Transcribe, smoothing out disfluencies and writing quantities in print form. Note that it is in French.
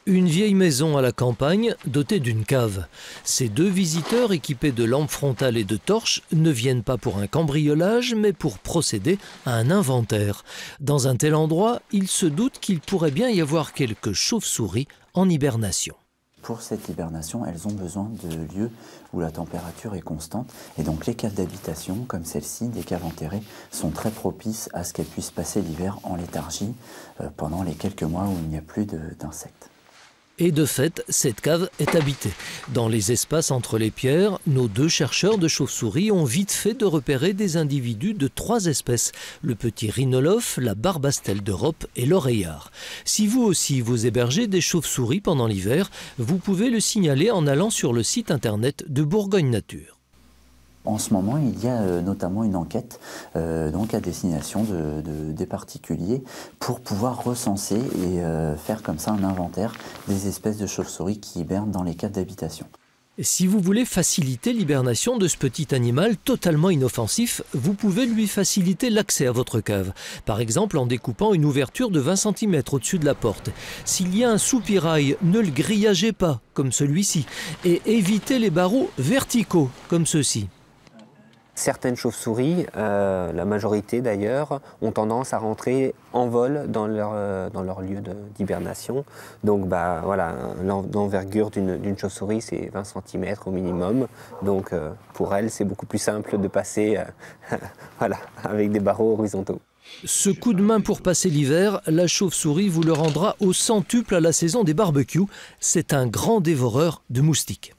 Une vieille maison à la campagne, dotée d'une cave. Ces deux visiteurs équipés de lampes frontales et de torches ne viennent pas pour un cambriolage, mais pour procéder à un inventaire. Dans un tel endroit, ils se doutent qu'il pourrait bien y avoir quelques chauves-souris en hibernation. Pour cette hibernation, elles ont besoin de lieux où la température est constante. Et donc les caves d'habitation, comme celle-ci, des caves enterrées, sont très propices à ce qu'elles puissent passer l'hiver en léthargie pendant les quelques mois où il n'y a plus d'insectes. Et de fait, cette cave est habitée. Dans les espaces entre les pierres, nos deux chercheurs de chauves-souris ont vite fait de repérer des individus de 3 espèces, le petit rhinolophe, la barbastelle d'Europe et l'oreillard. Si vous aussi vous hébergez des chauves-souris pendant l'hiver, vous pouvez le signaler en allant sur le site internet de Bourgogne Nature. En ce moment, il y a notamment une enquête donc à destination des particuliers pour pouvoir recenser et faire comme ça un inventaire des espèces de chauves-souris qui hibernent dans les caves d'habitation. Si vous voulez faciliter l'hibernation de ce petit animal totalement inoffensif, vous pouvez lui faciliter l'accès à votre cave. Par exemple en découpant une ouverture de 20 cm au-dessus de la porte. S'il y a un soupirail, ne le grillagez pas, comme celui-ci, et évitez les barreaux verticaux, comme ceux-ci. Certaines chauves-souris, la majorité d'ailleurs, ont tendance à rentrer en vol dans leur lieu d'hibernation. Donc voilà, l'envergure d'une chauve-souris c'est 20 cm au minimum. Donc pour elle c'est beaucoup plus simple de passer voilà, avec des barreaux horizontaux. Ce coup de main pour passer l'hiver, la chauve-souris vous le rendra au centuple à la saison des barbecues. C'est un grand dévoreur de moustiques.